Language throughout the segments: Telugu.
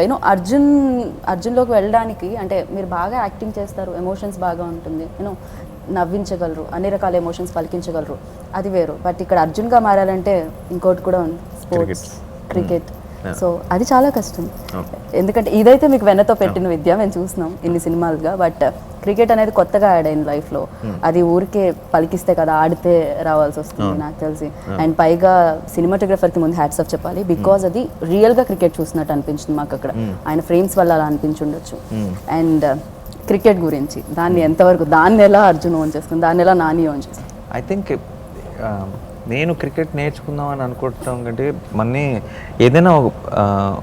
యూనో అర్జున్లోకి వెళ్ళడానికి అంటే మీరు బాగా యాక్టింగ్ చేస్తారు, ఎమోషన్స్ బాగా ఉంటుంది, యూనో నవ్వించగలరు, అన్ని రకాల ఎమోషన్స్ పలికించగలరు, అది వేరు. బట్ ఇక్కడ అర్జున్గా మారాలంటే ఇంకోటి కూడా ఉంది, స్పోర్ట్స్, క్రికెట్. సో అది చాలా కష్టం. ఎందుకంటే ఇదైతే మీకు వెన్నతో పెట్టిన విద్య, మేము చూసినాం ఇన్ని సినిమాలుగా. బట్ క్రికెట్ అనేది కొత్తగా యాడ్ అయింది లైఫ్లో. అది ఊరికే పలికిస్తే కదా, ఆడితే రావాల్సి వస్తుంది నాకు తెలిసి. అండ్ పైగా సినిమాటోగ్రఫర్కి ముందు హ్యాట్స్ ఆఫ్ చెప్పాలి, బికాజ్ అది రియల్గా క్రికెట్ చూసినట్టు అనిపించింది మాకు అక్కడ. ఆయన ఫ్రేమ్స్ వల్ల అలా అనిపించుండొచ్చు. అండ్ క్రికెట్ గురించి దాన్ని ఎంతవరకు, దాన్ని ఎలా అర్జున్ ఓన్ చేసుకుంది, దాన్ని ఎలా నాని ఓన్ చేసుకుంది? ఐ థింక్ నేను క్రికెట్ నేర్చుకుందాం అని అనుకుంటాం కంటే మన్ని ఏదైనా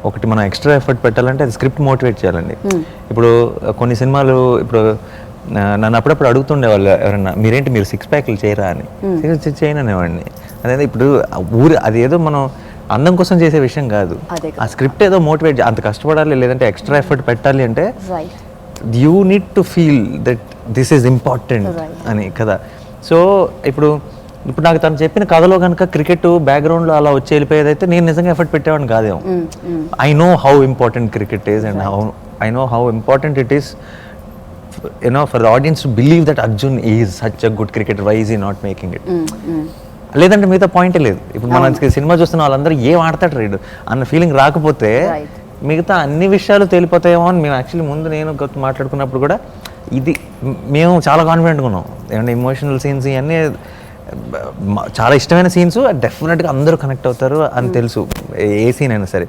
ఒకటి మనం ఎక్స్ట్రా ఎఫర్ట్ పెట్టాలంటే అది స్క్రిప్ట్ మోటివేట్ చేయాలండి. ఇప్పుడు కొన్ని సినిమాలు ఇప్పుడు నన్ను అప్పుడప్పుడు అడుగుతుండేవాళ్ళు ఎవరన్నా, మీరు 6 ప్యాక్లు చేయరా అని. చేయను అనేవాడిని. అదే ఇప్పుడు అదేదో మనం అందం కోసం చేసే విషయం కాదు, ఆ స్క్రిప్ట్ ఏదో మోటివేట్, అంత కష్టపడాలి లేదంటే ఎక్స్ట్రా ఎఫర్ట్ పెట్టాలి అంటే you need to feel that this is important అని కదా. సో ఇప్పుడు నాకు తను చెప్పిన కథలో కనుక క్రికెట్ బ్యాక్గ్రౌండ్లో అలా వచ్చి వెళ్ళిపోయేదైతే నేను నిజంగా ఎఫర్ట్ పెట్టేవాడిని కాదేమో. I know how important cricket is and I know how important it is for the audience to believe that Arjun is such a good cricketer, why is he not making it. లేదంటే మిగతా పాయింటే లేదు. ఇప్పుడు మనం సినిమా చూస్తున్న వాళ్ళందరూ ఏం ఆడతాడు రైడు అన్న ఫీలింగ్ రాకపోతే మిగతా అన్ని విషయాలు తేలిపోతాయేమో అని మేము యాక్చువల్లీ ముందు నేను మాట్లాడుకున్నప్పుడు కూడా ఇది మేము చాలా కాన్ఫిడెంట్గా ఉన్నాం. ఏమంటే ఎమోషనల్ సీన్స్ ఇవన్నీ చాలా ఇష్టమైన సీన్స్, డెఫినెట్గా అందరూ కనెక్ట్ అవుతారు అని తెలుసు ఏ సీన్ అయినా సరే.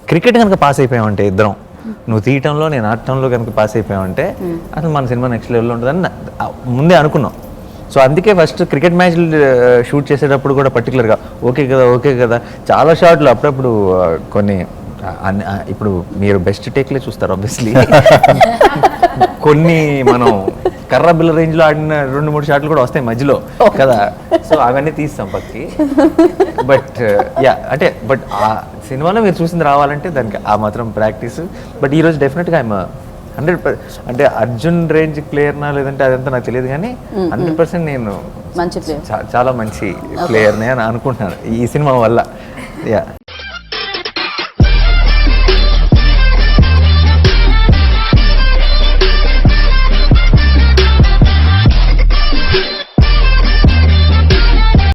క్రికెట్ కనుక పాస్ అయిపోయామంటే ఇద్దరం, నువ్వు తీయటంలో నేను ఆడటంలో కనుక పాస్ అయిపోయామంటే అసలు మన సినిమా నెక్స్ట్ లెవెల్లో ఉంటుందని ముందే అనుకున్నాం. సో అందుకే ఫస్ట్ క్రికెట్ మ్యాచ్లు షూట్ చేసేటప్పుడు కూడా పర్టికులర్గా ఓకే కదా చాలా షాట్లు అప్పుడప్పుడు కొన్ని ఇప్పుడు మీరు బెస్ట్ టేక్లే చూస్తారు ఆబ్వియస్లీ, కొన్ని మనం కర్ర బిల్ల రేంజ్లో ఆడిన 2-3 షాట్లు కూడా వస్తాయి మధ్యలో కదా. సో అవన్నీ తీస్తాం పక్కకి. బట్ బట్ ఆ సినిమాలో మీరు చూసింది రావాలంటే దానికి ఆ మాత్రం ప్రాక్టీస్. బట్ ఈరోజు డెఫినెట్గా ఐఎమ్ 100% అంటే అర్జున్ రేంజ్ ప్లేయర్నా లేదంటే అదంతా నాకు తెలియదు కానీ 100% నేను చాలా మంచి ప్లేయర్నే అని అనుకుంటున్నాను ఈ సినిమా వల్ల.